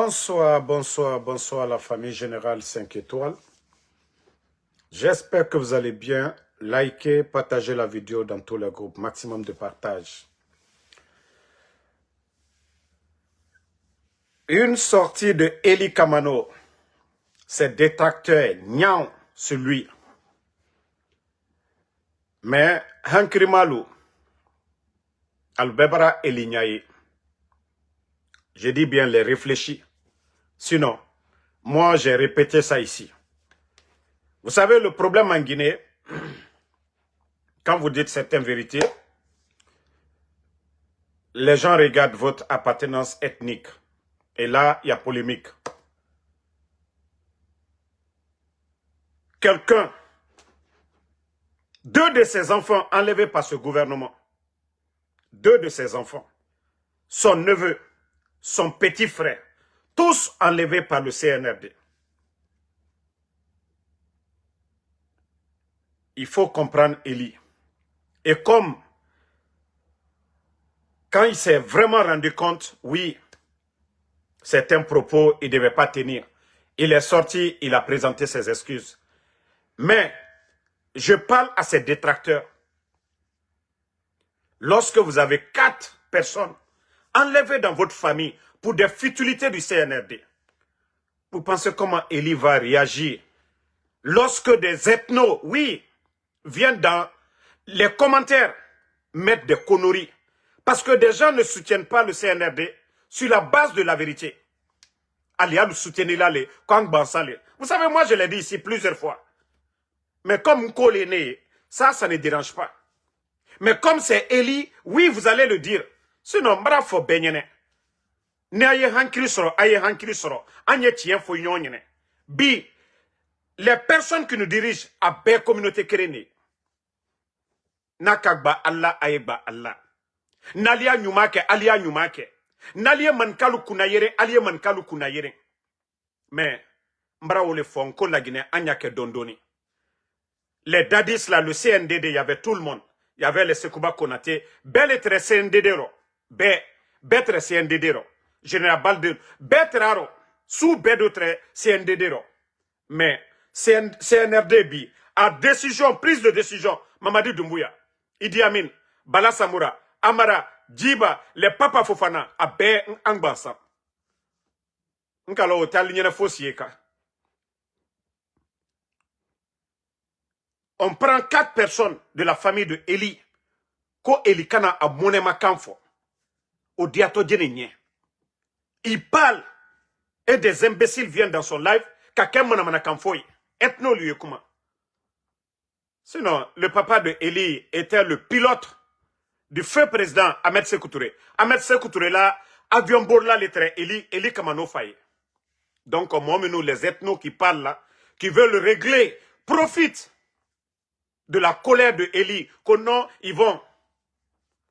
Bonsoir, bonsoir, bonsoir la famille Générale 5 étoiles. J'espère que vous allez bien. Likez, partagez la vidéo dans tous les groupes. Maximum de partage. Une sortie de Eli Kamano. Ses détracteurs, niant sur lui. Mais Hankri Malou, Albebra Elignaye. Je dis bien les réfléchis. Sinon, moi j'ai répété ça ici. Vous savez, le problème en Guinée, quand vous dites certaines vérités, les gens regardent votre appartenance ethnique. Et là, il y a polémique. Quelqu'un, deux de ses enfants enlevés par ce gouvernement, deux de ses enfants, son neveu, son petit frère, tous enlevés par le CNRD. Il faut comprendre Eli. Et comme, quand il s'est vraiment rendu compte, oui, certains propos, il ne devait pas tenir. Il est sorti, il a présenté ses excuses. Mais, je parle à ses détracteurs. Lorsque vous avez 4 personnes enlevées dans votre famille pour des futilités du CNRD, vous pensez comment Eli va réagir lorsque des ethnos, oui, viennent dans les commentaires mettre des conneries parce que des gens ne soutiennent pas le CNRD sur la base de la vérité. Alia le soutenir là, les Kang Bansale. Vous savez, moi je l'ai dit ici plusieurs fois. Mais comme Nkol est né, ça ne dérange pas. Mais comme c'est Eli, oui, vous allez le dire. Sinon, bravo, benyene. Ne aye hankri soro, aye hankri soro. Anye tien fo nyonyene. Bi, les personnes qui nous dirigent à belle communauté kéréné. Nakagba Allah, ayeba Allah. Nalia nyumake, alia nyumake. Nalia mankalu kunayere, alia mankalu kunayere. Mais, mbra ole fonko la Guinée, anyake dondoni. Les dadis là, le CNDD, il y avait tout le monde. Il y avait les Sekouba Konaté, bel et très CNDD, betre CNDD, Général Balde, betre raro, sous bédotre CNDD. Mais CNRD bi, à décision, prise de décision, Mamadi Doumbouya, Idi Amin, Bala Samoura, Amara, Djiba, les Papa Fofana, à Bé Angbansa. Nkalo Talignana Fossieka. On prend 4 personnes de la famille de Eli. Ko Eli Kana a monema kanfo. Au diato djenenye. Il parle. Et des imbéciles viennent dans son live. Kakem monamana kanfoy. Ethno lui comment. Sinon, le papa de Eli était le pilote du feu président Ahmed Sékou Touré. Ahmed Sékou Touré là, avion borla les traits Eli Kamano Faye. Donc, au moment où les ethnos qui parlent là, qui veulent régler, profitent de la colère de Eli, que non, ils vont.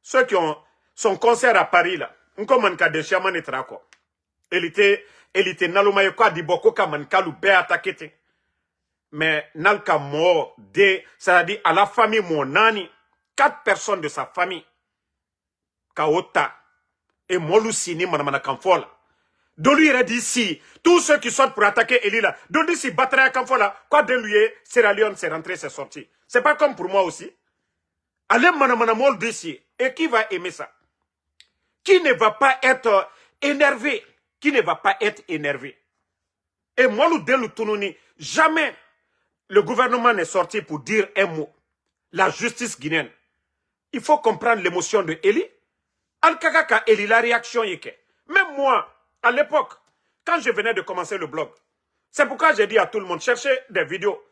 Ceux qui ont son concert à Paris, là, on commence à des chamans et tracos. Elité, nalumaye quoi, di boko ka mankalu be attaqué. Mais nalka mort de, c'est-à-dire à la famille mon nani, 4 personnes de sa famille, Kaota, et Molusini, manamana Kamfola. Dolu il a dit si, tous ceux qui sortent pour attaquer Eli là, Dolu si battraient à Kamfola, quoi de lui, Sierra Leone, c'est rentré, c'est sorti. C'est pas comme pour moi aussi. Allez, manamana d'ici. Et qui va aimer ça? Qui ne va pas être énervé? Qui ne va pas être énervé? Et moi, le jamais le gouvernement n'est sorti pour dire un mot. La justice guinéenne. Il faut comprendre l'émotion de Eli. Al-Kaka Eli, la réaction yeke. Même moi, à l'époque, quand je venais de commencer le blog, c'est pourquoi j'ai dit à tout le monde, cherchez des vidéos.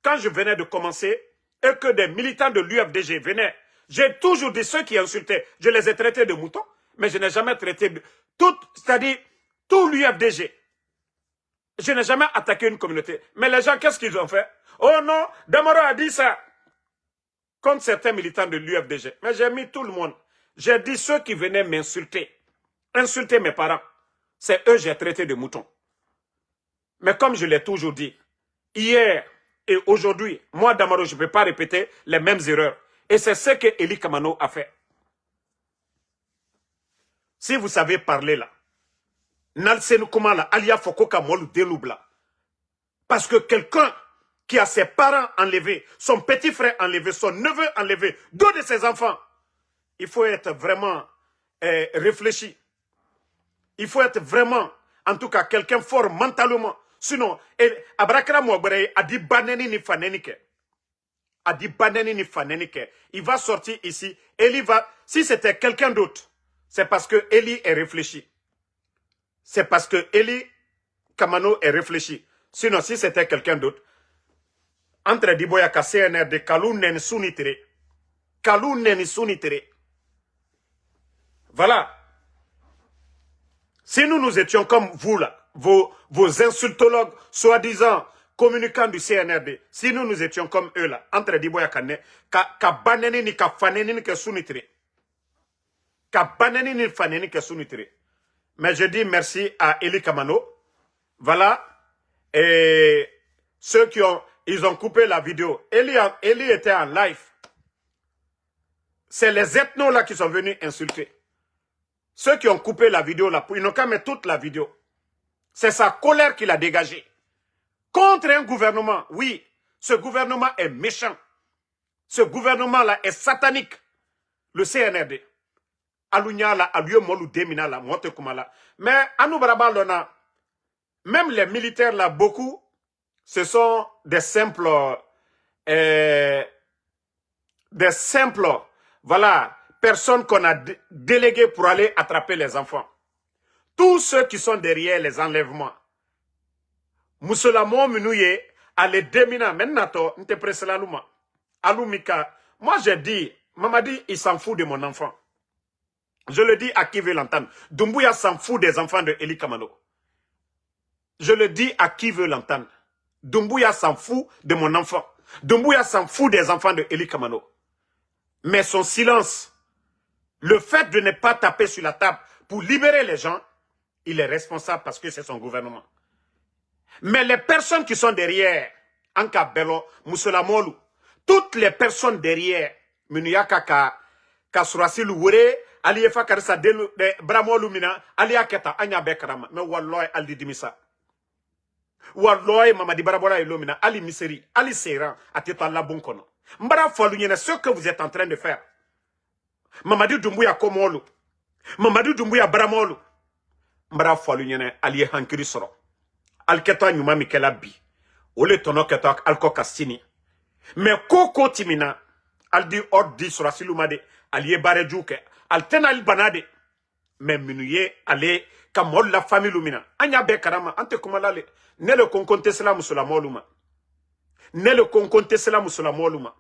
Quand je venais de commencer, et que des militants de l'UFDG venaient, j'ai toujours dit ceux qui insultaient, je les ai traités de moutons, mais je n'ai jamais traité de tout, c'est-à-dire tout l'UFDG. Je n'ai jamais attaqué une communauté. Mais les gens, qu'est-ce qu'ils ont fait? Oh non, Damaro a dit ça contre certains militants de l'UFDG. Mais j'ai mis tout le monde. J'ai dit ceux qui venaient m'insulter, insulter mes parents, c'est eux que j'ai traité de moutons. Mais comme je l'ai toujours dit, hier et aujourd'hui, moi, Damaro, je ne peux pas répéter les mêmes erreurs. Et c'est ce que Eli Kamano a fait. Si vous savez parler là, Nalsenu Kumala, Alia Fokoka Molu Deloubla. Parce que quelqu'un qui a ses parents enlevés, son petit frère enlevé, son neveu enlevé, deux de ses enfants, il faut être vraiment réfléchi. Il faut être vraiment, en tout cas, quelqu'un fort mentalement. Sinon, Abrakra Mouabré a dit baneni ni fanenike. A dit baneni ni fanenike. Il va sortir ici. Eli va, si c'était quelqu'un d'autre, c'est parce que Eli est réfléchi. C'est parce que Eli Kamano est réfléchi. Sinon, si c'était quelqu'un d'autre, entre Diboya CNRD, Kalou Nen Sunitere. Kalou Nen Sunitere. Voilà. Si nous étions comme vous là, vos insultologues, soi-disant communicants du CNRD, si nous étions comme eux là, entre Diboya Kane, ka baneni ni ka faneni ni ka sunitere. Ka baneni ni faneni ni ka sunitere. Mais je dis merci à Eli Kamano. Voilà. Et ceux qui ont, ils ont coupé la vidéo. Eli était en live. C'est les ethnos là qui sont venus insulter. Ceux qui ont coupé la vidéo là, ils n'ont qu'à mettre toute la vidéo. C'est sa colère qu'il a dégagée. Contre un gouvernement, oui, ce gouvernement est méchant. Ce gouvernement là est satanique. Le CNRD. Alunya la, aluyo molu demina la, mote kumala. Mais Anou Baraba Lona, même les militaires là, beaucoup, ce sont des simples, voilà, personnes qu'on a déléguées pour aller attraper les enfants. Tous ceux qui sont derrière les enlèvements. Moussolamo Minouye, allez démina, maintenant, n'te presse la luma. Alumika, moi j'ai dit, Mamadi, il s'en fout de mon enfant. Je le dis à qui veut l'entendre. Doumbouya s'en fout des enfants de Eli Kamano. Je le dis à qui veut l'entendre. Doumbouya s'en fout de mon enfant. Doumbouya s'en fout des enfants de Eli Kamano. Mais son silence, le fait de ne pas taper sur la table pour libérer les gens, il est responsable parce que c'est son gouvernement. Mais les personnes qui sont derrière, Anka Bello, Moussola Molu, toutes les personnes derrière, Minuyaka Kasurasi Louure, Aliyefa Karisa de Bramo Lumina, Aliaketa, Anya Bekarama, mais Walloy Ali Dimisa. Walloy Mamadi Barabora et Lumina, Ali Miseri, Ali Seyran, Ateta Labonkono. Mbara Falunyene, ce que vous êtes en train de faire. Mamadi Doumbouya Komolu, Mamadi Doumbouya Bramolu. Mbara Falunyene, Ali Hankiri Soro. Alketa Nyuma Mikela Bi. Ole Tono Ketak Alko Kastini. Mais Koko Timina, Aldi Ordi Surasilumade, Aliye Barejuke. Altenal banade. Mais minuye ale kamol la famille lumina. Anya be karama ante kumalale. Ne le konkonte sela musula moluma. Ne le konkonte sela musula moluma.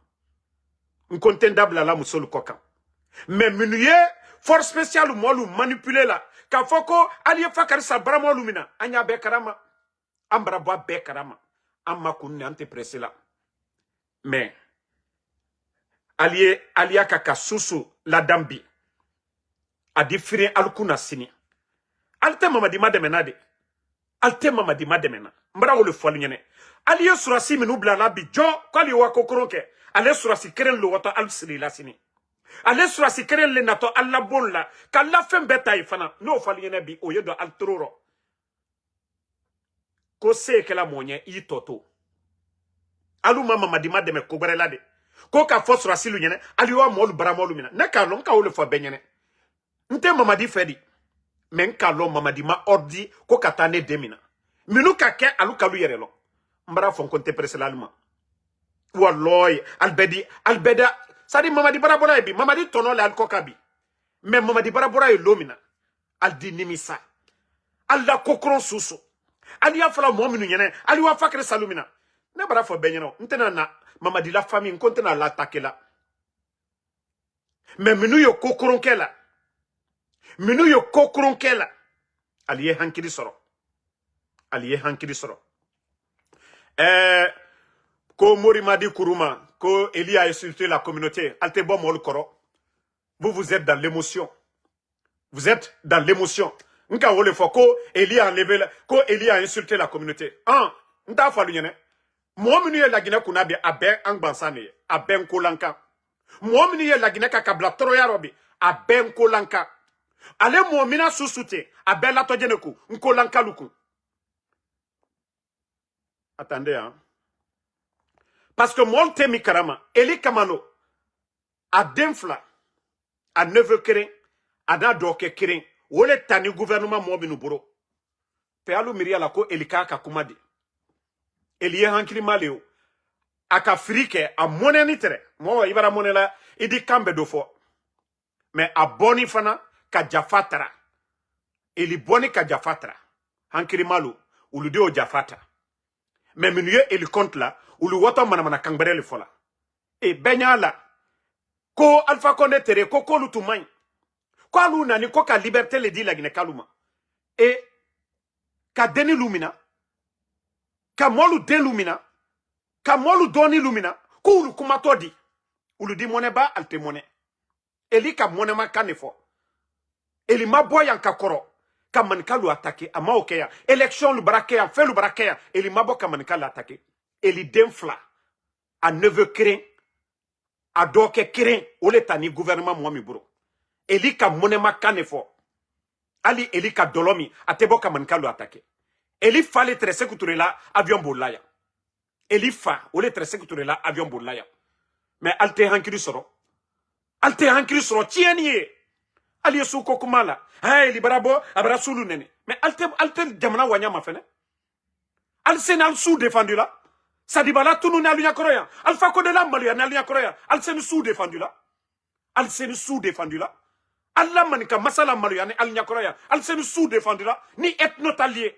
Nkontendable la musulu koka. Mais minuye force spéciale molu manipuler la. Ka foko aliye fakari sa bramo lumina. Anya be karama. Ambra boa be karama. Amma kunne ante pressé la. Mais aliye aliya kaka susu la dambi. A différé alkuna sini. Alte mamadi mademena de. Alte mamadi mademena. Mbra wo le foali nyene. Ali yo surasi minu bla la bi jo kwali wa kokronke. Ale surasi keren lo wata al sili la sini. Ale surasi keren le nato alla bon la. Ka la fem beta ifana. No foali nyene bi oye do al troro. Ko se ke la monye yi toto. Alu mama mamadi mademe kogbere la de. Ko ka fo surasi lu nyene. Ali wa molu bramolu mina. Neka lon ka wo le fo benyene. Nte mamadi fedi. Men kalon mamadi ma ordi ko katane demina. Minu kake alu kalu yerelo. Mbara fon konte preselalma. Walloy albeda sadi mamadi barabora ebi mamadi tono le alkokabi. Men mamadi barabora e lomina. Aldi nimisa. Alla kokron susu. Ali afala mo minu nyene ali wa fakre salumina. Ne bara fo benyeno ntena na mamadi la famille nkontena la takela. Men minu yo kokron kela. Minu yo kokron kela. Aliye hankiri soro. Aliye hankiri soro. Ko Mori Madi Kuruma, ko Eli a insulté la communauté. Alte bon mol koro. Vous êtes dans l'émotion. Vous êtes dans l'émotion. Nka wole fo ko Eli a enlevé ko Eli a insulté la communauté. Nta falu nyene. Mo minu ye la Guinée kunabi abe angbansane, abe nkolanka. Mo minu ye la Guinée kakabla toroya robi, abe nkolanka. Ale mo mina susute abela to jeneku nkolankaluku. Attendez hein. Parce que mon temi karama Eli Kamano a denfla a neveu keren a na doke keren wole tani gouvernement mo binu boro pe alu miria la ko Elika ka kumadi Eli hankili maleo aka frike a monnaie ni tere mo ibara monnaie la idi kambe do fo mais a boni fana ka jafatra Eli boni ka jafatra hankili malu ulu de o jafatra mais minuye Eli compte la ulu woto manamana kangberele fola e benyala ko Alpha Condé tere ko kolu tumay ko alu nani ko ka liberté le di la gine kaluma e ka deni lumina ka molu den lumina ka molu doni lumina ko ulu kumato di ulu di mone ba alte mone Eli ka mone ma kanefo Eli ma boyan ka koro ka mankalu attaquer ama okeya élection lu barakeya fait lu barakeya Eli ma bo ka mankalu attaquer Eli denfla a neveu keren a doke keren ole tani gouvernement mwami buro Eli ka monema kanefo ali Eli ka dolomi atebo ka mankalu attaquer Eli fa le tresse kuturela avion bolaya Eli fa ole tresse kuturela avion bolaya mais alte hankiri soro tieniye ali su ko kumala hay Eli barabo abara sulu nene mais alte jamana wanya mafene al senal sous défendu là Sadibala tunu na lunya koroya Alpha Condé la maluya na lunya koroya al sen sous défendu là Allah manika masala maluya ne al lunya koroya al sen sous défendu là ni ethnotalier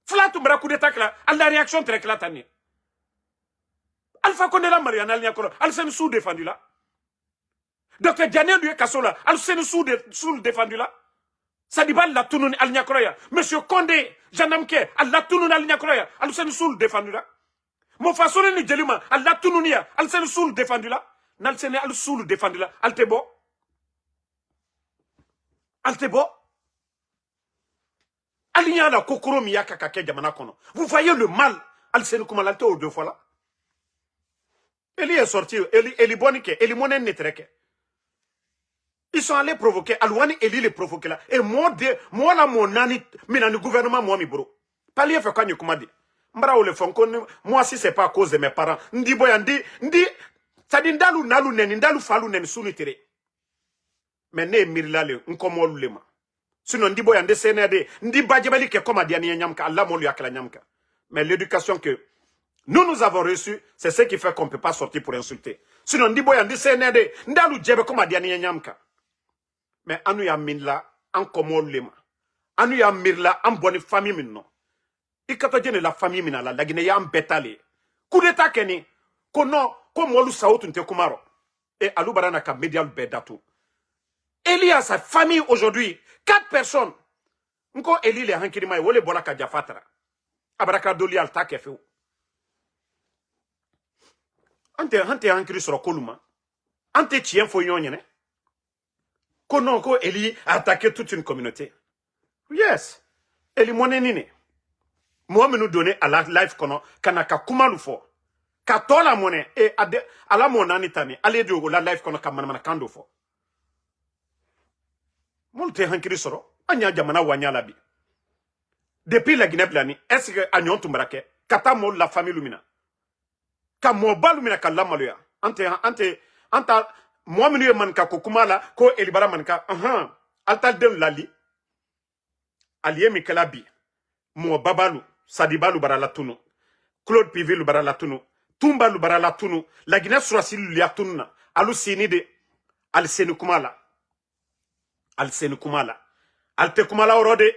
flatu mbra coup d'état là al la réaction très claire tani Alpha Condé la maluya na lunya koroya al sen sous défendu là Docteur Diané lui kasola al sen sous défendu là Sadibala la tunu al lunya koroya Monsieur Condé Janamke al la tunu na lunya koroya al sen sous défendu là Mon façon ni jelima alla tununia al sen sul défendu là nal sen al sul défendu là al tebo alinya la kokoro mi yaka kake jamana kono vous voyez le mal al sen kuma lalte au deux fois là Eli est sorti Eli bonike Eli monen netreke ils sont allés provoquer alwani Eli les provoquer là et moi la monani minani gouvernement moi mi bro palier fait quand kuma dit Mbra ole fonko moi si c'est pas à cause de mes parents ndi boya ndi sadi ndalu nalu neni ndalu falu neni sunu tere mais ne mirilale nkomo lulema sinon ndi boya nde senede ndi bajebali ke koma diani nyamka Allah mo lu yakala nyamka mais l'éducation que nous avons reçue c'est ce qui fait qu'on peut pas sortir pour insulter sinon ndi boya ndi senede ndalu jebe koma diani nyamka mais anu ya minla en komo lulema anu ya mirla en bonne famille minno ikato jene la famille minala la Guinée yam betale coup d'état keni ko non ko molu saotu nte kumaro et alou barana ka medial bedatu Eli a sa famille aujourd'hui 4 personnes nko Eli le hankiri mai wole bola ka jafatra abaraka doli al takefu ante hankiri soro koluma ante tien fo nyonyene ko non ko Eli a attaqué toute une communauté yes Eli monenine moi me nous donner à la life kono kanaka kumalu fo ka tola monnaie et à la monani tani allez de la life kono kamana kando fo molte hankiri soro anya jamana wanya labi depuis la Guinée blani est-ce que agnon tumbrake kata mo la famille lumina ka mo balumina kala maluya anta moi me nu man ka kumala ko elibara man ka alta den lali aliye mi kalabi mo babalu Sadiba Lubara Tunu, Claude Pivi Lubara Tunu, Tumba Lubara Tunu, la Guinée Surasi Liatuna, Alu Sinide, Al Senukumala, Al Tekumala Orode,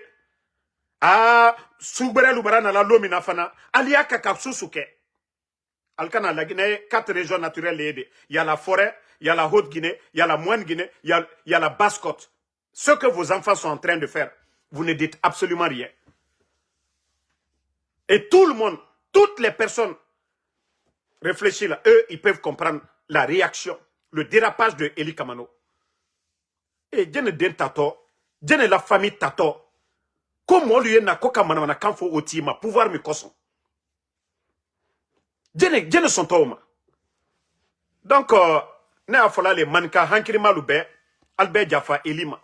Soubere Lubara la Lomina Fana, Aliaka Kapsusuke, Alkana la Guinée, 4 régions naturelles aidées. Il y a la forêt, il y a la Haute-Guinée, il y a la Moyenne-Guinée, il y a la Basse-Côte. Ce que vos enfants sont en train de faire, vous ne dites absolument rien. Et tout le monde, toutes les personnes réfléchissent là, eux, ils peuvent comprendre la réaction, le dérapage de Eli Kamano. Et Djene Den Tato, Djene la famille Tato, comment lui n'a koka manamana kanfo otima, pouvoir me koson. Djene son toma. Donc, ne a fallu les manka hankiri malube, Albert Jaffa Elima.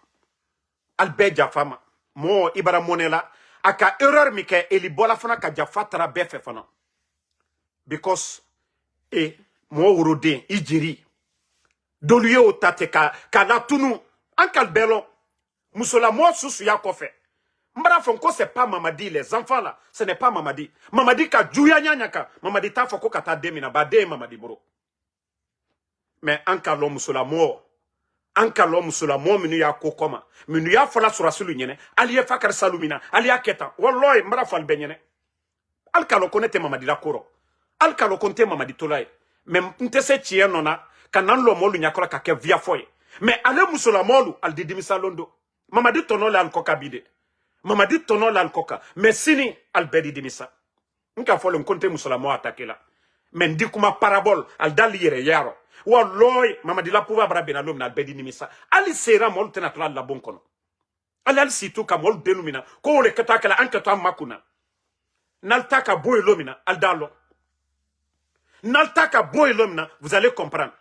Albert Jafama. Mo Ibara Monela. Aka erreur mike eli bola fana ka Jafa tara befe fana. Because mo urode ijiri. Doluye otate ka la tunu. Ankal belon. Musola mo susu ya kofe. Mbara fonko c'est pas Mamadi les enfants là. Ce n'est pas Mamadi. Mamadi ka juya nyanyaka. Mamadi ta foko kata demina. Ba de Mamadi bro. Mais ankalo musola mo. Ankalo musola mo minu ya kokoma. Minu ya fola surasulu nyene. Ali ya fakar salumina. Ali ya ketan. Wallahi mbara fal benyene. Alkalo konete Mamadi la koro. Alkalo konte Mamadi tolaye. Mais ntese chie nona. Kanan lo molu nyakora kake via foye. Mais ale musola molu al didimisa londo. Mamadi tono le alkoka bide. Mamadi tono le alkoka. Mais sini al bedi dimisa. Nka fole mkonte musola mo atake la. Mais ndikuma parabole al dali yere yaro. Walloy Mamadi la pouva brabena lom na al bedi dimisa. Ali sera molu tenatola la bon kono. Ali al situ ka molu denumina. Ko le katakala anketo makuna. Naltaka boy lomina al dalo. Naltaka boy lomina, vous allez comprendre.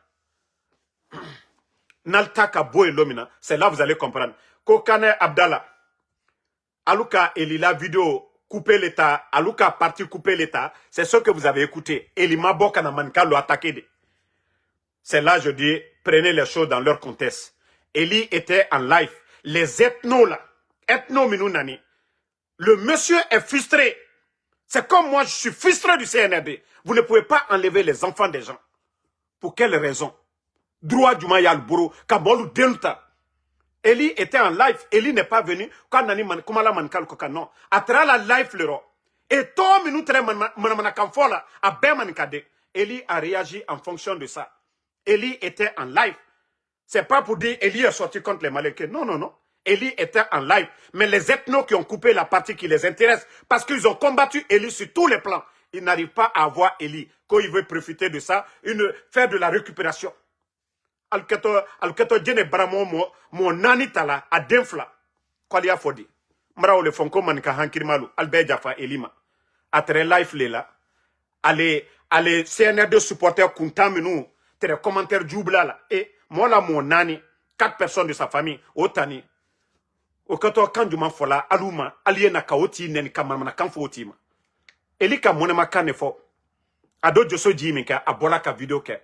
Naltaka boy lomina, c'est là vous allez comprendre. Kokane Abdallah, Aluka Eli la vidéo couper l'état, Aluka parti couper l'état, c'est ce que vous avez écouté. Eli Maboka na manka lo attaqué. C'est là je dis, prenez les choses dans leur contexte. Eli était en live. Les ethnos là, ethnos minunani, le monsieur est frustré. C'est comme moi, je suis frustré du CNRD. Vous ne pouvez pas enlever les enfants des gens. Pour quelle raison? Droit du Mayal Bourou, Kabolou Delta. Eli était en live. Eli n'est pas venu. Quand Nani Kumala Mankal Koka, non. Atra la live, le ro. Et toi, minute, Manamanakamfola, à Bermankade. Eli a réagi en fonction de ça. Eli était en live. C'est pas pour dire Eli est sorti contre les Malékés. Non, non, non. Eli était en live. Mais les ethnos qui ont coupé la partie qui les intéresse, parce qu'ils ont combattu Eli sur tous les plans, ils n'arrivent pas à avoir Eli. Quand ils veulent profiter de ça, faire de la récupération. Alketo djene bramo mo nani tala a denfla. Kwali a fodi. Mra ole fonko manika hankiri malu. Albert Jaffa Elima. Atre life lela. Ale CNRD supporter kuntaminu. Tere commentaire djoubla la. Et moi la mon nani. 4 personnes de sa famille. Otani. Okato kanjuma fola. Aluma. Aliena kaoti neni kamana kanfo otima. Elika monema kanefo. Ado joso jimika. Abola ka video ke.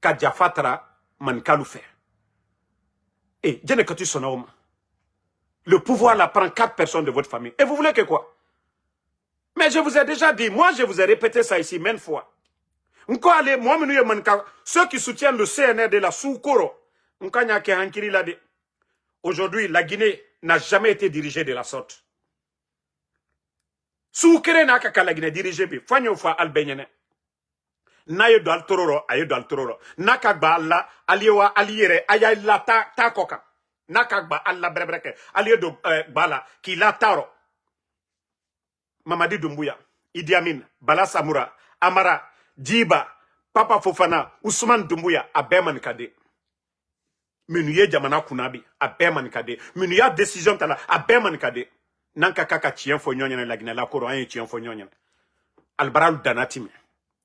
Ka Jafatra. Mankalou fait. Et le pouvoir la prend 4 personnes de votre famille. Et vous voulez que quoi? Mais je vous ai déjà dit, moi je vous ai répété ça ici maintes fois. Ceux qui soutiennent le CNR de la Soukoro, aujourd'hui la Guinée n'a jamais été dirigée de la sorte. Soukere n'a qu'à la Guinée dirigée, Fanyo fa albenyene. Naye do al tororo, aye do al tororo. Nakagba alla, aliyewa, aliyere, aya la ta koka. Nakagba alla brebreke, aliye do bala, ki la taro. Mamadi Doumbouya, Idi Amin, Bala Samoura, Amara, Djiba, Papa Fofana, Ousmane Doumbouya, Abeman Kade. Menuye Jamana Kunabi, Abeman Kade. Menuya décision tala, Abeman Kade. Nanka kaka chien fonyonya la Guinée, la Koro, un chien fonyonya. Albaral Danatime.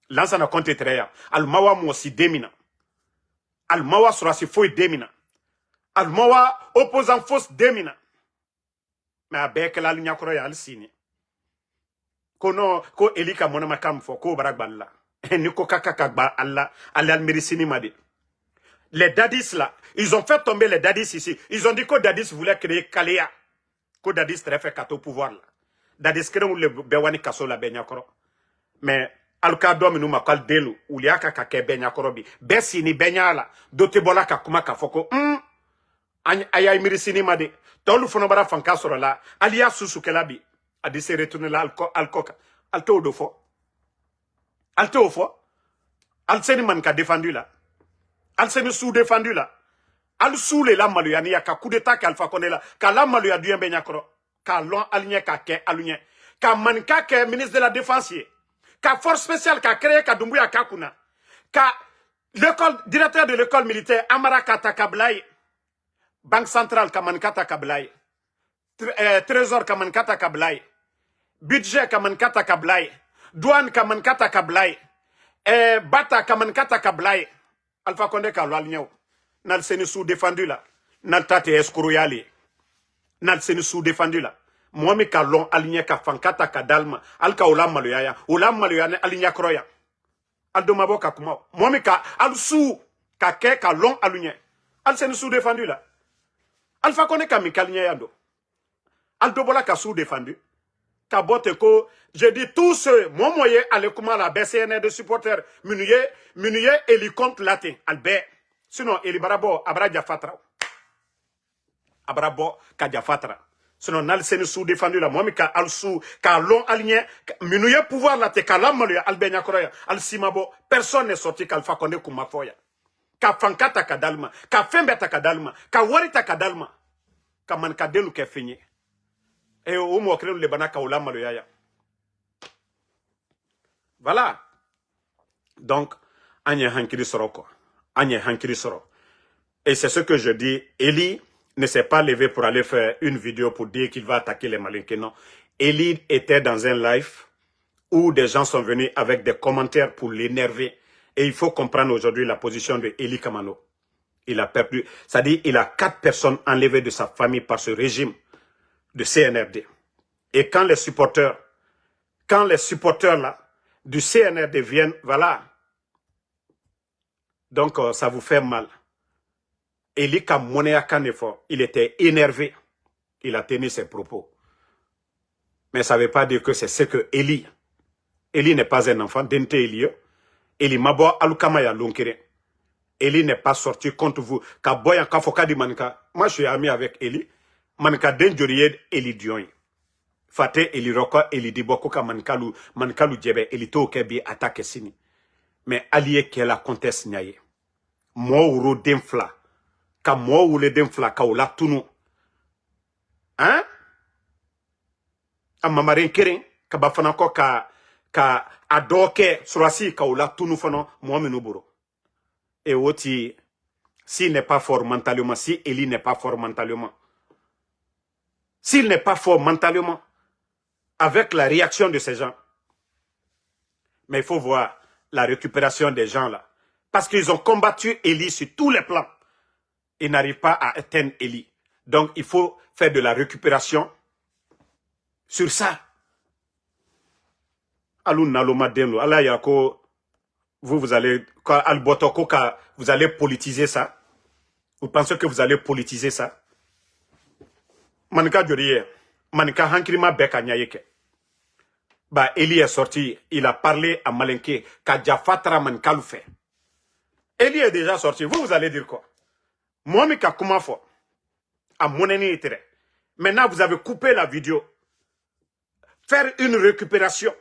Lansa na compte treya. Almawa mosi demina. Almawa surasi foi demina. Almawa opposant fausse demina. Mais avec la ligne akoro ya alsini. Kono ko elika mona makam fo ko baragballa. Niko kakakagba alla al mérisini madi. Les dadis là, ils ont fait tomber les dadis ici. Ils ont dit que dadis voulait créer Kalea. Que dadis très fait kato pouvoir là. Dadis créé le bewani kaso la benyakoro. Mais Alka dominu makal delu uliaka ka ke benya korobi besi ni benya la dote bola ka kuma ka foko aya mirisini made tolu fono bara fanka soro la aliya susu kelabi adi se retourner la alcoca alto do fo alseni man ka défendu la alseni sous défendu la al soule la malu yani ya ka coup d'état ka alfa konela ka la malu ya du benya koro ka lon aligné ka ke alunye ka man ka ke ministre de la défense ka force spéciale ka créé ka Doumbouya Kakuna ka l'école directeur de l'école militaire Amara Kata Kablaye banque centrale Kamankata Kablaye trésor Kamankata Kablaye budget Kamankata Kablaye douane Kamankata Kablaye bata Kamankata Kablaye Alpha Condé ka loalnyao nal seni sous défendu là nal tate escroyali Nal seni sous-défendu là. Moi, me ka long aligné ka fankata ka dalma. Al ka olam maloya. Olam maloya ne aligné kroya. Al domabo ka kuma. Moi, me ka al sous ka ke ka long aligné. Al seni sous-défendu là. Al fa kone ka mi kaligné yando. Al dobola ka sous-défendu. Ka bote ko, je dis tous ceux, mon moyen, allez comment la BCN de supporters, minuye, eli compte latin, albert. Sinon, eli barabo, abra diafatra. Abrabo Kadjafatra. Sinon, nal seni sous-défendu la moi, ka al sous, ka long aligné, minuye pouvoir la te kalamalya, albenya kroya, al simabo, personne n'est sorti kalfa konde kumafoya. Ka fankata kadalma, ka fembeta kadalma, ka warita kadalma, ka man kadelu ke fini. Et au moins, le banaka ou la malaya. Voilà. Donc, Anya Hankiri Soro quoi. Anya Hankiri Soro. Et c'est ce que je dis, Eli ne s'est pas levé pour aller faire une vidéo pour dire qu'il va attaquer les Malinké, non. Eli était dans un live où des gens sont venus avec des commentaires pour l'énerver. Et il faut comprendre aujourd'hui la position de Eli Kamano. Il a perdu, c'est-à-dire il a 4 personnes enlevées de sa famille par ce régime de CNRD. Et quand les supporters là, du CNRD viennent, voilà. Donc ça vous fait mal. Eli Kamonea Kanefo, il était énervé. Il a tenu ses propos. Mais ça ne veut pas dire que c'est ce que Eli. Eli n'est pas un enfant d'Ente Elio. Eli Mabo Alukamaya Lunkere. Eli n'est pas sorti contre vous. Kaboya Kafoka di Manka. Moi, je suis ami avec Eli. Manka Denjoriye Eli Dion. Fate Eli Roko Eli Diboko ka Mankalu Djebe Eli Tokebi attaque Sini. Mais allié qui est la comtesse Nyaye. Moi, Ouro Denfla. Ka moi ou le Denfla ka oula tunu. Hein? A mamarin keren. Ka bafanako ka adoke surasi ka oula tunu fano moi menuburo. Et oti, s'il n'est pas fort mentalement, si Eli n'est pas fort mentalement, s'il n'est pas fort mentalement, avec la réaction de ces gens, mais il faut voir la récupération des gens là. Parce qu'ils ont combattu Eli sur tous les plans. Ils n'arrivent pas à atteindre Eli. Donc il faut faire de la récupération sur ça. Alun Naloma Denlo, Allah Yako. Vous allez, vous allez politiser ça. Vous pensez que vous allez politiser ça? Manika Djoriye, Manika Hankrima Beka Nyayeke. Bah, Eli est sorti, il a parlé à Malinké, Kadjafatra Mankalou fait. Eli est déjà sorti, vous allez dire quoi? Moi, Mika Koumafo, à Moneni Etere. Maintenant, vous avez coupé la vidéo. Faire une récupération.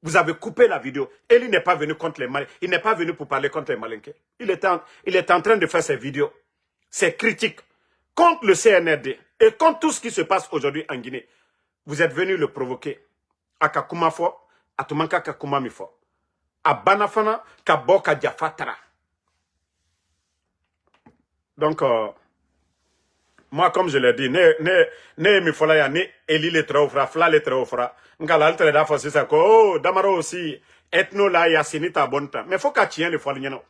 Vous avez coupé la vidéo. Eli n'est pas venu contre les Malinké. Il n'est pas venu pour parler contre les Malinké. Il est en train de faire ses vidéos, ses critiques contre le CNRD et contre tout ce qui se passe aujourd'hui en Guinée. Vous êtes venu le provoquer. A Kakoumafo, à Tumanka Kakoumamifo. À Banafana, Kaboka Diafatara. Donc, moi, comme je l'ai dit, ne mi fola ya ni Eli le traofra, fla le traofra. Ngala altre da fo sisa ko oh damaro aussi etno la ya sinita bonta. Mais faut ka tien le fola nyeno.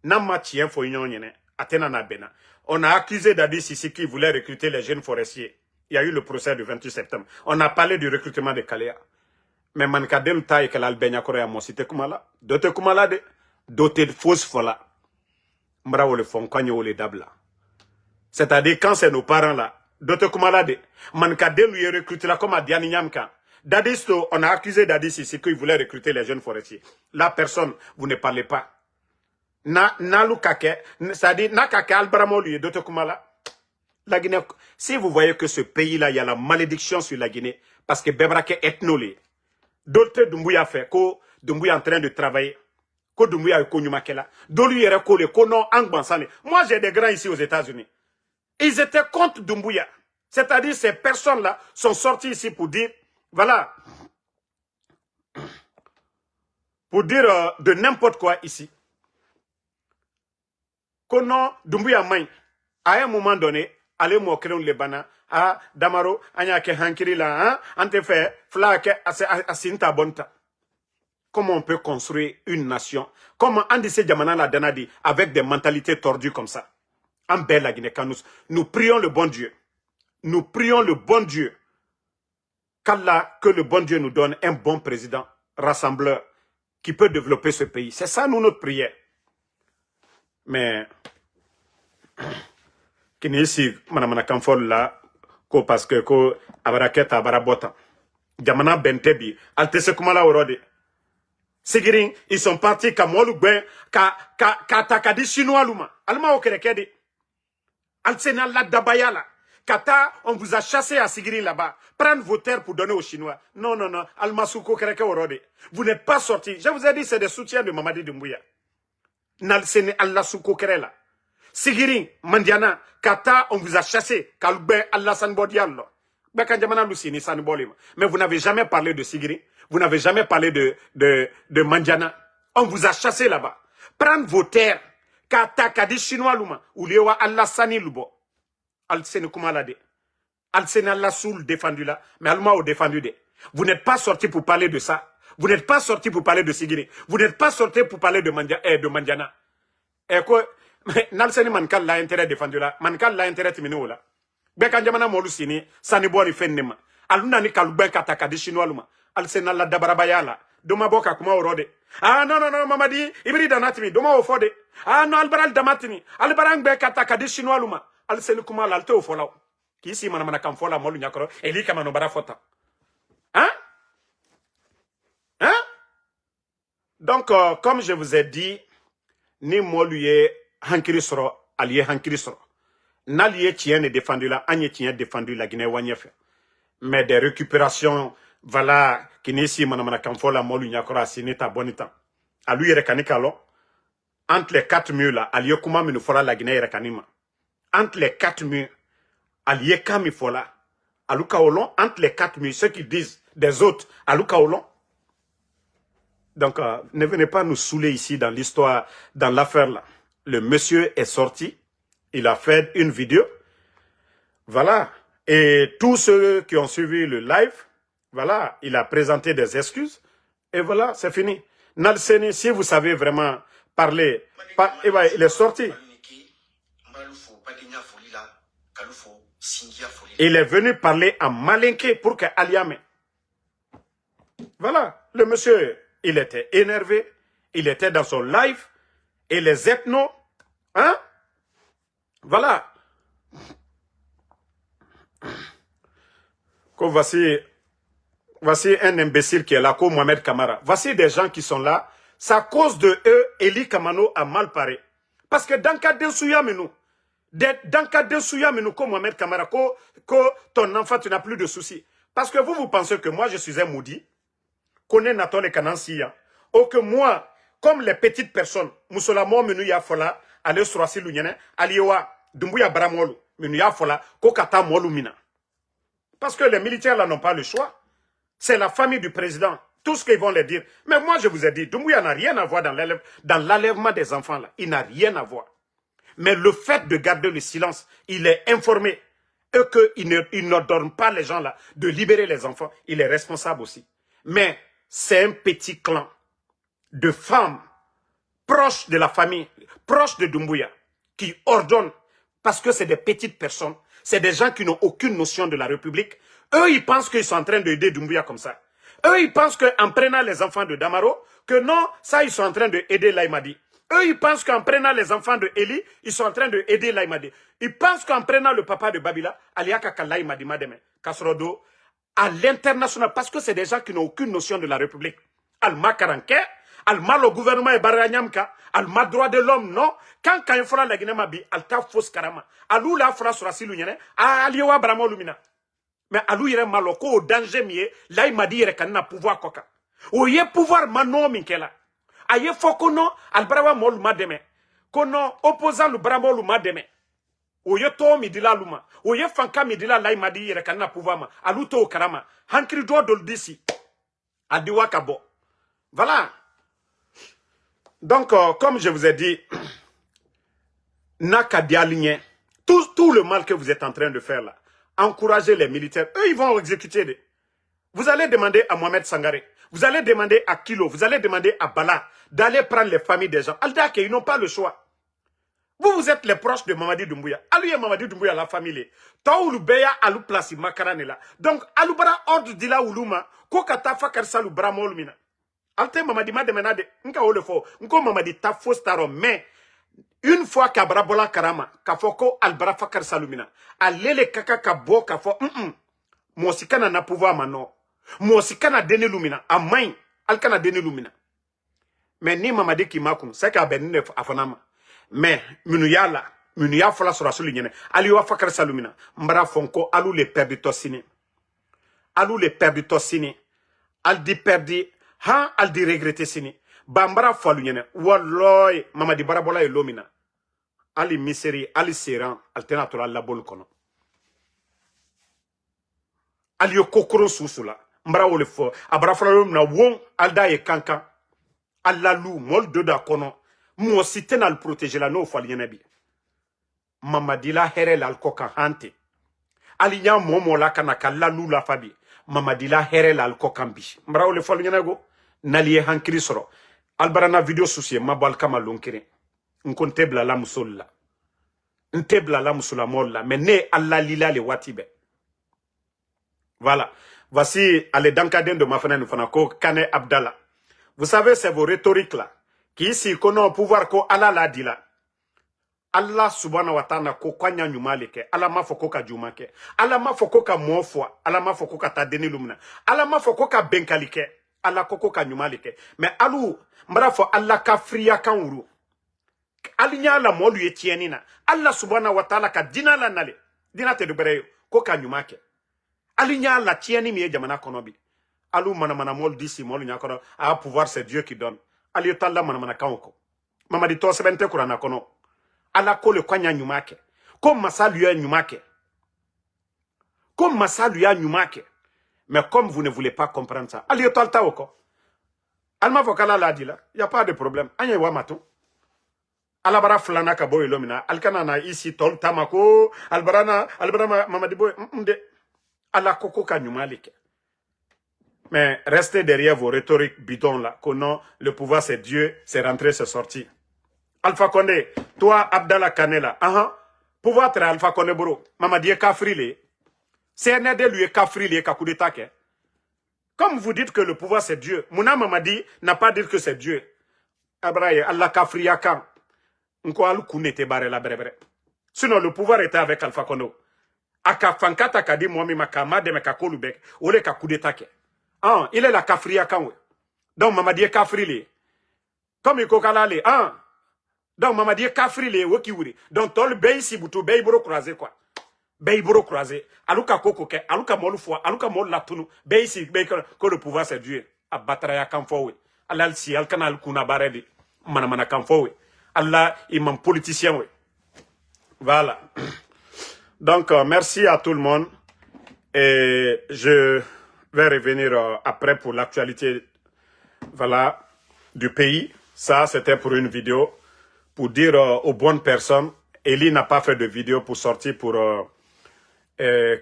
Namma tien fo nyene. Atena na bena. On a accusé Dadi Sissi qui voulait recruter les jeunes forestiers. Il y a eu le procès du 28 septembre. On a parlé du recrutement de Kalea. Mais mankadem taille que l'Albania Korea mo cité kumala. Dote kumala de doté de fausse fola. Mbra le fon kanyo le dabla. C'est-à-dire quand c'est nos parents là. Dote kumala de mankadem lui recruté là comme à Diani Nyamka. Dadisto, on a accusé Dadi Sissi qu'il voulait recruter les jeunes forestiers. La personne, vous ne parlez pas. Nalu kake, c'est-à-dire na kake albramo lui dote kumala. La Guinée, si vous voyez que ce pays-là, il y a la malédiction sur la Guinée, parce que Bebrake etnolé, d'autres Doumbouya fait, ko Doumbouya en train de travailler, ko Doumbouya est connu makela, d'olu yere ko le kono angbansane. Moi, j'ai des grands ici aux États-Unis. Ils étaient contre Doumbouya. C'est-à-dire, ces personnes-là sont sorties ici pour dire, voilà, pour dire de n'importe quoi ici. Kono Doumbouya main, à un moment donné, allez moquer les bana, ah, Damaro, anya ke hankiri là, hein, ante fait, flake, asinta bonta. Comment on peut construire une nation? Comment Andissé Djamana la Danadi avec des mentalités tordues comme ça? En belle la Guinée, quand nous prions le bon Dieu. nous prions le bon Dieu, qu'Allah, que le bon Dieu nous donne un bon président, rassembleur, qui peut développer ce pays. C'est ça, nous, notre prière. Mais, qui n'est ici, Madame Kamfol, là, parce que, abaraketa, abarabota. Jamana Bentebi, Altese Kumala Orode. Sigirin, ils sont partis Kamolugben, Takadi Chinois Luma. Alma Okerekede. Altsena la Dabayala. Kata, on vous a chassé à Sigirin là-bas. Prendre vos terres pour donner aux Chinois. Non, non, non. Almasuko Kereke Orode. Vous n'êtes pas sortis. Je vous ai dit, c'est des soutiens de Mamadi Doumbouya. Nalsene Allasuko Kerela. Sigirin, Mandiana, Kata, on vous a chassé. Kalben Allasan Bodial. Mais vous n'avez jamais parlé de Sigiri. Vous n'avez jamais parlé de Mandiana. On vous a chassé là-bas. Prendre vos terres. Kata Kadi Chinois Luma. Ou Lewa Allassani Lubo. Alsene Kumalade. Alsene Allassoul défendu là. Mais Alma au défendu de. Vous n'êtes pas sorti pour parler de ça. Vous n'êtes pas sorti pour parler de Sigiri. Vous n'êtes pas sorti pour parler de Mandiana. Et quoi? Nalsene Mankal l'a intérêt défendu là. Mankal l'a intérêt terminé là. Beka jamana molu sini sani boni fennema aluna ni kalubin kataka di chinois luma alsena la dabarabayala doma boka kuma orode non non non mamadi ibri danatimi doma ofode non albaral damatini albarang be kataka di chinois luma alseni kuma lalte ofolaw kisi mana kam fola molu nyakoro eli kama no bara fota donc comme je vous ai dit ni moluye hankiri soro allié hankiri soro. N'allié tient est défendu là, Agnès tient défendu la Guinée-Wanyef. Mais des récupérations, voilà, qui n'est ici, madame Kamfo, la molu nyakora, sinita bonita. A lui, rekanikalo, entre les 4 murs là, allié kuma nous fera la Guinée rekanima. Entre les 4 murs, allié kami fola, aluka olon, entre les 4 murs, ceux qui disent des autres, aluka olon. Donc, ne venez pas nous saouler ici dans l'histoire, dans l'affaire là. Le monsieur est sorti. Il a fait une vidéo. Voilà. Et tous ceux qui ont suivi le live, voilà, il a présenté des excuses. Et voilà, c'est fini. Nalseni, si vous savez vraiment parler, il est sorti. Il est venu parler en malinqué pour que Aliame. Voilà. Le monsieur, il était énervé. Il était dans son live. Et les ethnos, voilà. Voici un imbécile qui est là, comme Mohamed Kamara. Voici des gens qui sont là. C'est à cause de eux, Eli Kamano a mal parlé. Parce que dans le cas d'un souyamenu, comme Mohamed Kamara, que ton enfant, tu n'as plus de soucis. Parce que vous pensez que moi, je suis un maudit, qu'on est Nathan et Kanansiya, ou que moi, comme les petites personnes, Moussola Menu Yafola, allez sur Assi Lunyene, Aliwa, Dumbuya Bramolu, Menu Yafola, Kokata Molumina. Parce que les militaires là n'ont pas le choix. C'est la famille du président. Tout ce qu'ils vont leur dire. Mais moi, je vous ai dit, Doumbouya n'a rien à voir dans l'enlèvement des enfants là. Il n'a rien à voir. Mais le fait de garder le silence, il est informé. Et qu'il ne donne pas les gens là de libérer les enfants. Il est responsable aussi. Mais c'est un petit clan de femmes proches de la famille, proches de Doumbouya, qui ordonnent, parce que c'est des petites personnes, c'est des gens qui n'ont aucune notion de la République. Eux, ils pensent qu'ils sont en train d'aider Doumbouya comme ça. Eux, ils pensent qu'en prenant les enfants de Damaro, que non, ça, ils sont en train d'aider Laïmadi. Eux, ils pensent qu'en prenant les enfants de Eli, ils sont en train d'aider Laïmadi. Ils pensent qu'en prenant le papa de Babila, Aliaka Laïmadi Mademe, Kasrodo, à l'international, parce que c'est des gens qui n'ont aucune notion de la République. Alma Karanke, Alma le gouvernement et Baranyamka, Alma droit de l'homme, non. Quand il fera la Guinée Mabi, Alta fausse karama. Alou la fera sur Assi Lunyene, Aliwa Bramo Lumina. Mais alou yere maloko au danger mié, là il m'a dit yere kanna pouvoir koka. Ou yé pouvoir mano minkela. Aye fokono albrawa mol mademe. Kono opposant le bramo lu mademe. Ou yé to midila luma. Ou yé fanka midila là il m'a dit yere kanna pouvoir ma. Alou to karama. Hankri do dol disi. Adiwa kabo. Voilà. Donc comme je vous ai dit, naka dialigné. Tout le mal que vous êtes en train de faire là. Encourager les militaires. Eux, ils vont exécuter. Vous allez demander à Mohamed Sangaré, vous allez demander à Kilo, vous allez demander à Bala d'aller prendre les familles des gens. Aldake, ils n'ont pas le choix. Vous êtes les proches de Mamadi Doumbouya. Alu et Mamadi Doumbouya, la famille. Taoulou Beya, Alou place Makarane là. Donc, Aloubara ordre de la Oulouma, Kokata Fakar Salou Bramol Mina. Alte Mamadi ma demenade, Nka Olefo, Nko Mamadi ta fausse taro, mais une fois qu'Abra Bola Karama, Kafoko Albara Fakar Salumina, Alele Kaka Kabo Kafo, Mosikana na pouvoir mano, Mosikana dene lumina, a main, Alkana dene lumina. Mais ni Mamadi Kimakum, c'est qu'à Benine Afanama. Mais, Munuya fola sur la souligne, Aliwa Fakar Salumina, Mbra Fonko, Alou les perdus tossini. Alou les perdus tossini. Al di perdi, ha, al di regretter sini. Bambara falunyene, walloy, Mamadi Barabola et Lomina. Ali miseri, Ali seran, alternatura la bol kono. Ali yo kokoro susula. Mbra wole fo, abra falalum na won, alda e kankan. Alla lou, mol doda kono. Mo siten al protéger la no falunyene bi. Mamadi la here la alkoka hante. Ali nya momo la kanaka la lou la fabi. Mamadi la here la alkoka mbi. Mbra wole falunyene go. Naliye hankiri soro. Albarana video soucié, mabal kama lonkiri. Nkontebla la musolla. Ntebla la musula molla. Mais ne alla lila le watibe. Voilà. Voici, allez, dankaden de ma fanako, Kane Abdallah. Vous savez, c'est vos rhétoriques là. Qui ici, qu'on a un pouvoir ko Allah l'a dit là. Allah subhanahu wa ta'ala ko kwanya nyumalike. Allah ma foko ka jumake. Allah ma foko ka mofwa. Allah ma foko ka tadeni lumna. Allah ma foko ka benkalike. Allah koko ka nyumalike. Mais alou, mbra fo Allah ka friya kan wuru. Alinya la molu ye tienina. Allah subhanahu wa ta'ala ka dina la nale. Dina te dubere ko ka nyumake. Alinya la tieni mi jamana konobi. Alou mana mol disi molu nyakono. A pouvoir c'est Dieu qui donne. Ali yotalla mana kanko. Mama di to sebente kurana kono. Allah ko le kwanya nyumake. Ko masalu ya nyumake. Ko masalu ya nyumake. Mais comme vous ne voulez pas comprendre ça, Ali yotalta oko. Alma vokala la dit là, il n'y a pas de problème. Anya wa matou. Alabara flana ka boy lomina. Alkana na ici tol tamako. Albarana mamadi boy. Mde. Ala koko ka nyumalike. Mais restez derrière vos rhétoriques bidons là. Que non, le pouvoir c'est Dieu, c'est rentré, c'est sorti. Alpha Condé, toi Abdallah Kanela. Pouvoir être Alpha Condé bro. Mamadi e kafrile. CNRD lui est kafri, lui est coup d'état. Comme vous dites que le pouvoir c'est Dieu, Mouna Mamadi n'a pas dit que c'est Dieu. Abraye, Allah kafri yakan. Nko alu kunete bare la brebre. Sinon le pouvoir était avec Alpha Kondo. Aka fankata kadi mwami makama de mekakolu bek. Ole ka coup d'état. Il est la kafri yakan. Donc Mamadi est kafri li. Comme il kokala li. Donc Mamadi est kafri li woki wuri. Donc tol bey si butu bey bro croisé quoi. Beiboro croisé, aluka koko ke, aluka molu foi, aluka molu latunu, beisi que le pouvoir c'est Dieu. Abatraya kamfowe. Allah si alkanal kuna baredi, mana kamfowe. Allah imam politicien we. Voilà. Donc merci à tout le monde et je vais revenir après pour l'actualité voilà du pays. Ça c'était pour une vidéo pour dire aux bonnes personnes, Eli n'a pas fait de vidéo pour sortir pour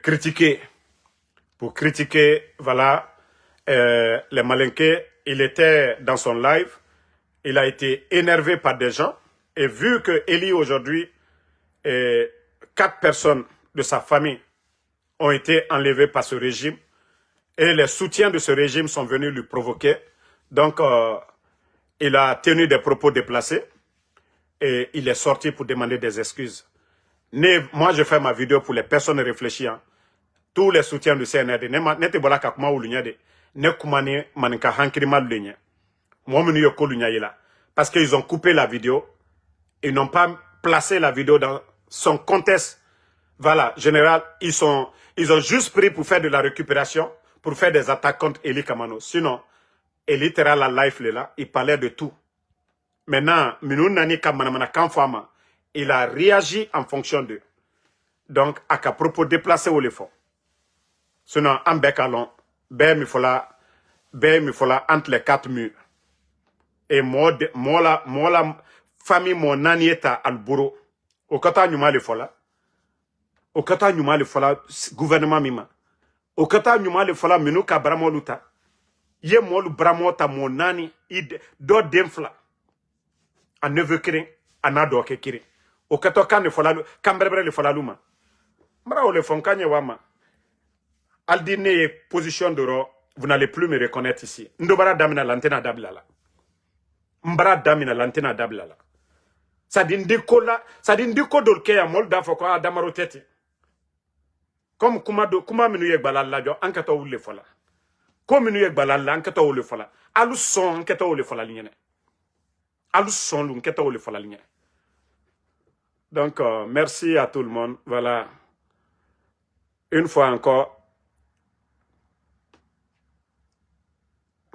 critiquer, voilà, les Malinqués. Il était dans son live, il a été énervé par des gens, et vu que Eli aujourd'hui, 4 personnes de sa famille ont été enlevées par ce régime, et les soutiens de ce régime sont venus lui provoquer, donc il a tenu des propos déplacés, et il est sorti pour demander des excuses. Moi, je fais ma vidéo pour les personnes réfléchies. Tous les soutiens du CNRD. Parce qu'ils ont coupé la vidéo. Ils n'ont pas placé la vidéo dans son contexte. Voilà, général, ils ont juste pris pour faire de la récupération, pour faire des attaques contre Eli Kamano. Sinon, Eli Tera la life là, il parlait de tout. Maintenant, il a réagi en fonction d'eux. Donc, à propos déplacer au l'effort. Sinon, en bec allons, il faut entre les 4 murs. Et moi la famille, mon nanieta al bourreau. Au kata nyuma le fola. Au kata nyuma le fola, gouvernement mima. Au kata nyuma le fola, minu ka bramo luta. Ye mo lu bramo ta mon nani, do demfla. A neveu kirin, a nado ke kirin. O kato kan ne folalu kamberbre le folaluma. Mara o le fonkanye wama. Aldine position d'oro, vous n'allez plus me reconnaître ici. Ndobara damina l'antenne dablala. Mbara damina l'antenne dablala. Ça dit ndiko dolke ya molda foko adamaro tete. Comme kuma minu yek balala jo ankato wule fola. Comme minu yek balala ankato wule fola. Alu son ankato wule fola ligne. Alu son lu ankato wule fola ligne. Donc merci à tout le monde. Voilà. Une fois encore.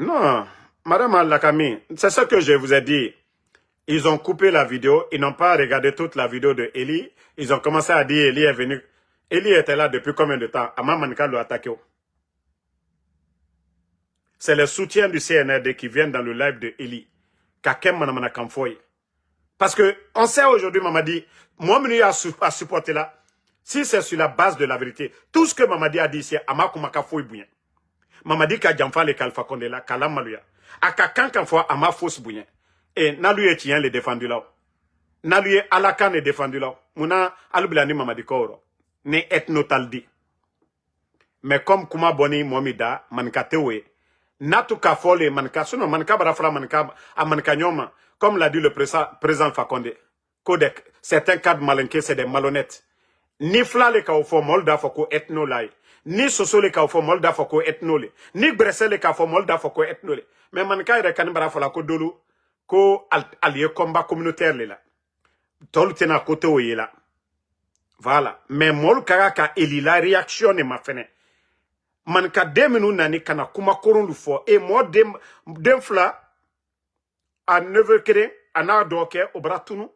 Non, Madame Al-Lakami, c'est ce que je vous ai dit. Ils ont coupé la vidéo, ils n'ont pas regardé toute la vidéo de Eli. Ils ont commencé à dire Eli est venu. Eli était là depuis combien de temps? Amamanka l'a attaqué. C'est le soutien du CNRD qui vient dans le live de Eli. Kakem manamana kamfoy. Parce que on sait aujourd'hui, Mamadi, moi, je a supporté là. Si c'est sur la base de la vérité, tout ce que Mamadi a dit ici, Amakumaka foy bouyen. Mamadi ka jamfa le kalfa konde la, kalam maluya. Aka kankan fois ama fausse bouyen. Et naluye tien le défendu là. Naluye alakan le défendu là. Muna alublani Mamadi koro. Ne etnotaldi. Mais comme kuma boni momida, manka tewe. Natu ka fole manka, sinon manka barafla manka, a manka nyoma. Comme l'a dit le président Fakonde. Kodek, certains cadres malinqués, c'est des malhonnêtes. Ni fla le ka ofo molda foko etno lai. Ni soso le ka fo molda foko etnole ni bresse le ka fo molda foko etnole mais man kay re kan bara fola ko dolu ko allié combat communautaire le la tol tena côté o yela voilà mais mol kaka ka eli la réaction ne ma fene man ka deminu nani kana kuma koron lu fo et mo dem fla a 9 kere ana doke o bratunu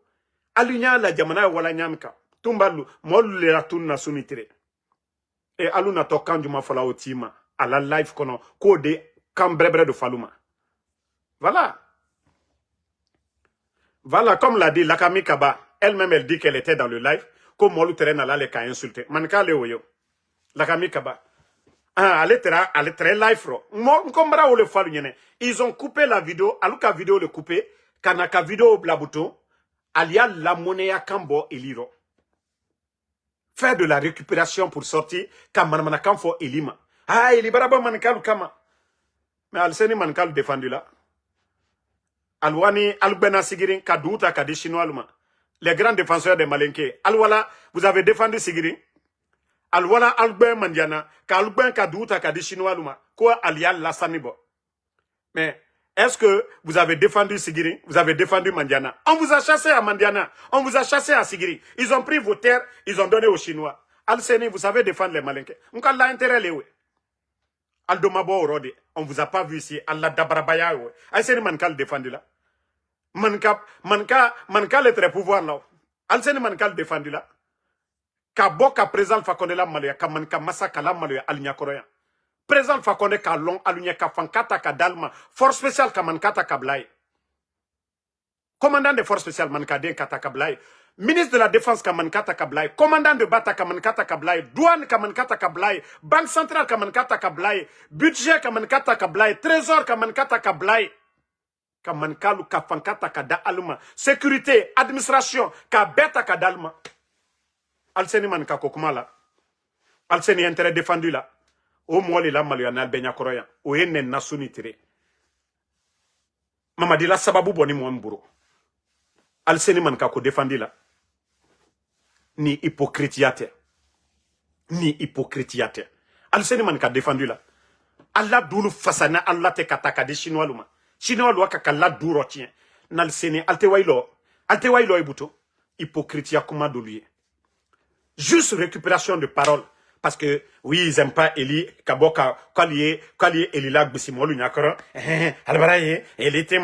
alunya la jamana wala nyamka tumbalu mol le ratun na sumitire. Et aluna tokan du ma fala otima à la live kono kode kambrebre de faluma. Voilà. Voilà, comme l'a dit Lakami Kaba, elle-même elle dit qu'elle était dans le live, comme Molu Terren a les cas insulté. Manka le oyo. Lakami Kaba. Ah, elle est très live, fro. M'kombra ou le falu nyene. Ils ont coupé la vidéo, aluka vidéo le coupé, kanaka vidéo blabuto, alia la monnaie kambo iliro. Faire de la récupération pour sortir quand manamanakan fo elima. Ah, il baraba manakalu kama. Mais alseni manakalu défendu là. Alwani albena sigirin kadouta kadi chinois luma. Les grands défenseurs des Malinké. Alwala, vous avez défendu sigirin. Alwala alben mandiana ka alben kadouta kadi chinois luma. Quoi alial la sanibo. Mais est-ce que vous avez défendu Sigiri? Vous avez défendu Mandiana? On vous a chassé à Mandiana. On vous a chassé à Sigiri. Ils ont pris vos terres, ils ont donné aux Chinois. Al-Seni, vous savez défendre les Malinké. On a intérêt les oui. Al-Domabo Orode, on vous a pas vu ici. Allah Dabrabaya oui. Al-Seni Mankal défendu là. Manka le très pouvoir là. Al-Seni Mankal défendu là. Kaboka présent Fakonde la Maluya, Kamanka Masaka la Maluya, Al-Nyakoroya. Présent Fakonde Kalon, Alunya Kafankata Kadalma, force spéciale Kamankata Kablai. Commandant de force spéciale Mankade Kata Kablai. Ministre de la Défense Kamankata Kablai. Commandant de Bata Kamankata Kablai. Douane Kamankata Kablai. Banque centrale Kamankata Kablai. Budget Kamankata Kablai. Trésor Kamankata Kablai. Kamankalu Kafankata Kada Alma. Sécurité, administration, Kabeta Kadalma. Alseni Manka Kokumala. Alseni intérêt défendu là. O moli la malu anal benya koroya o enne nasuni tire mamadi la sababu boni mo mburo al seni man ka ko défendi la ni hypocritiate al seni man ka défendu la alla dulu fasana alla te kataka de chinois luma ka kala duro tien nal seni alte waylo ibuto hypocritia kuma doluye juste récupération de parole. Parce que, oui, ils n'aiment pas Eli, Kaboka, Kalié, Eli la Bissimolu, Nyakoro, Albaraye, Eli était.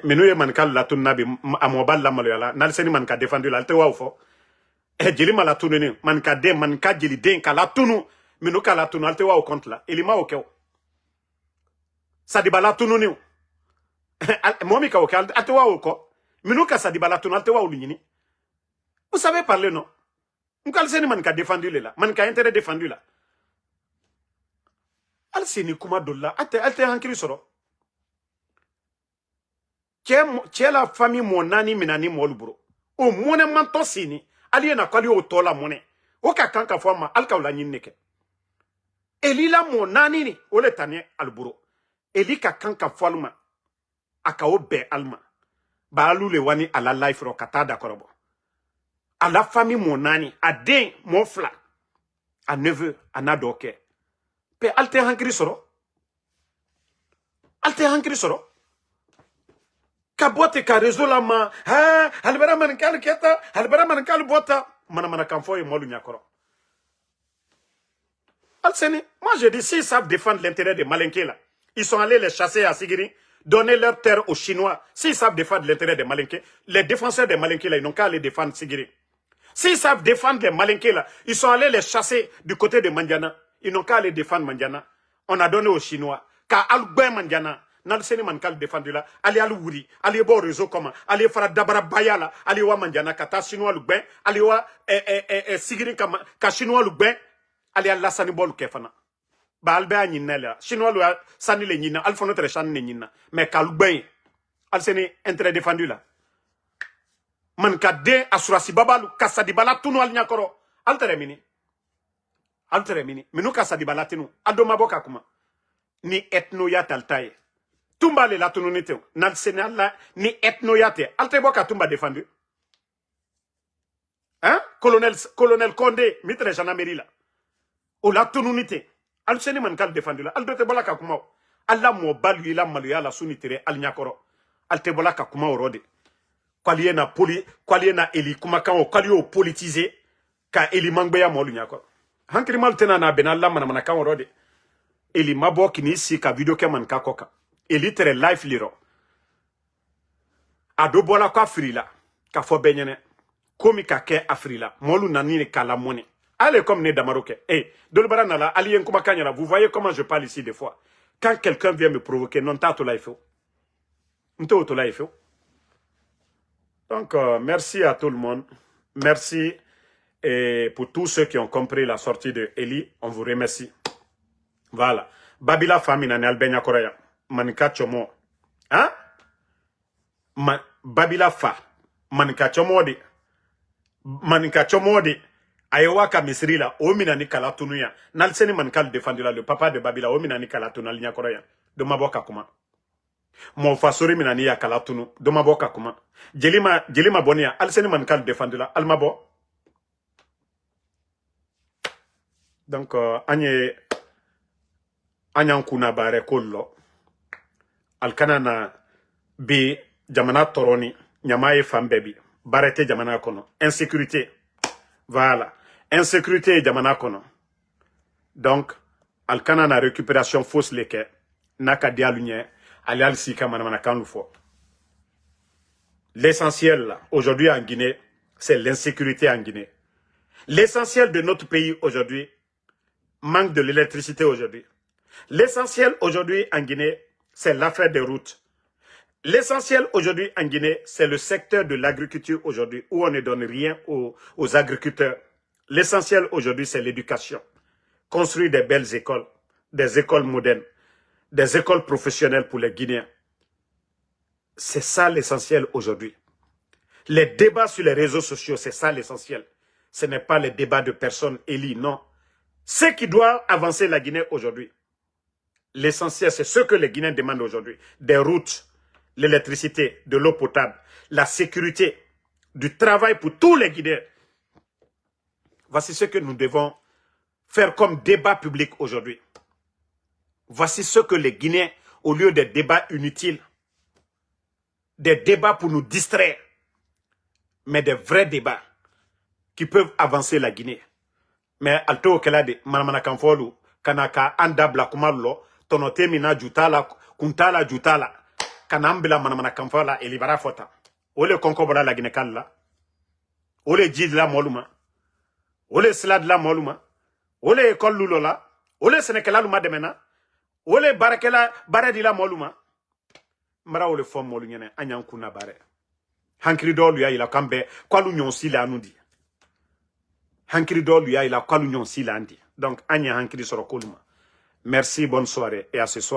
Mais nous, Mankal la Tunabi, Amobal la Maloyala, Nalseni Manka défendu la Tewa ou fo. Djelima la Tununi, Manka de, Manka Djeliden, Kalatunu, Minu Kalatunu, Altewa au compte là, Elima au keo. Sadibala Tununi. Momika au kal, Altewa au ko. Minu ka Sadibala Tunu, Altewa au Linini. Vous savez parler, non? M'kalseni man ka défendu là, man ka intérêt défendu là. Al seni kuma dolla, alte hankiri soro. Tchè la famille monani minani molbro. O mone manto sini. Ali na kwali o tola mone. O ka kanka forma alka ula nyineke. Eli la monani ni ole tanye alburo. Eli ka kanka forma aka o be alma. Ba alu le wani ala life ro kata da korobo. A la famille monani a den mon fla. A neveu ana doke. Pe alte hankri soro. Alte hankri soro. Kabote ka rezo la ma. Ha, albera mankal keta, albera mankal bota. Mana kanfo e molu nyakoro. Alseni, moi je dis, s'ils savent défendre l'intérêt des Malinké là, ils sont allés les chasser à Sigiri, donner leur terre aux Chinois. S'ils savent défendre l'intérêt des Malinké, les défenseurs des Malinké là, ils n'ont qu'à aller défendre Sigiri. S'ils savent défendre les Malinké là, ils sont allés les chasser du côté de Mandiana. Ils n'ont qu'à aller défendre Mandiana. On a donné aux Chinois. Car Alben Mandiana, Nalseni Mankal défendu là, allez à l'ouvri, allez au réseau comment, allez faire Dabara Bayala, allez wa Mandiana, Kata Chinois Lubin, allez wa Sigiri Ka Chinois Lubin, allez à la Sanibol Kefana. Ba Albert Ninela, Chinois Lua Sani le Nina, Alphono Trechan Nina, mais Kalubin, Alseni intérêt défendu là. Man kadde asurasi babalu kasadi balatunu al nyakoro alteremini minu kasadi balatinu adoma boka kuma ni etno ya taltaye tumba le latunu nite nal senala ni etno yate alte boka tumba défendu hein colonel Condé mitre janameri la o latunu nite al seni man kal défendu la al dote bolaka kuma alla mo balu ila malu ya la sunitere al nyakoro alte bolaka kuma orode kwaliye na eli kumakan o kwaliye o politiser ka eli mangbeya molu nyako hankri mal tena na benalla mana kan rode eli mabo kini si ka video ke man ka koka eli tere life liro ado bola ko afrila ka fo benyene komi ka ke afrila molu nani ne kala moni allez comme ne damaroke dol barana la alien kumakan yana vous voyez comment je parle ici des fois quand quelqu'un vient me provoquer non ta to life nto to life. Donc, merci à tout le monde. Merci pour tous ceux qui ont compris la sortie de Eli. On vous remercie. Voilà. Babila famine en Albania Korea. Manika chomo. Hein? Babila fa. Manika chomo di. Manika chomo di. Ayewa ka misri la. Omina ni kalatunuya. Nalseni mankal défendu la. Le papa de Babila. Omina ni kalatunu Albania Korea. De maboka kuma. Mon fasori minani ya kalatunu doma boka kuma jelima bonia alseni mankal defendula almabo. Donc anyan kuna bare kollo alkana na bi jamana toroni nyamaye fambebi barete jamana kono insécurité. Voilà, insécurité jamana kono. Donc alkana na récupération fausse leke naka dialunye. L'essentiel aujourd'hui en Guinée, c'est l'insécurité en Guinée. L'essentiel de notre pays aujourd'hui, manque de l'électricité aujourd'hui. L'essentiel aujourd'hui en Guinée, c'est l'affaire des routes. L'essentiel aujourd'hui en Guinée, c'est le secteur de l'agriculture aujourd'hui, où on ne donne rien aux agriculteurs. L'essentiel aujourd'hui, c'est l'éducation. Construire des belles écoles, des écoles modernes, des écoles professionnelles pour les Guinéens. C'est ça l'essentiel aujourd'hui. Les débats sur les réseaux sociaux, c'est ça l'essentiel. Ce n'est pas les débats de personnes élies, non. Ce qui doit avancer la Guinée aujourd'hui, l'essentiel, c'est ce que les Guinéens demandent aujourd'hui. Des routes, l'électricité, de l'eau potable, la sécurité, du travail pour tous les Guinéens. Voici ce que nous devons faire comme débat public aujourd'hui. Voici ce que les Guinéens, au lieu des débats inutiles, des débats pour nous distraire, mais des vrais débats qui peuvent avancer la Guinée. Mais alto kelade manamana kanfolu kanaka andabla kumallo tonote mina jutala kuntala jutala kanambila manamana kanfala elibara fota ole konkobora la Guinée kala ole jid la moluma ole slad la moluma ole école lulola ole senekala luma demena ole barakela baradi la moluma mara ole fom molu nyene anyan kuna bare hankri dolu ya ila kambe kwalu nyonsi la anundi hankri dolu ya ila kwalu nyonsi la andi donc anya hankri soro koluma. Merci, bonne soirée et à ce soir.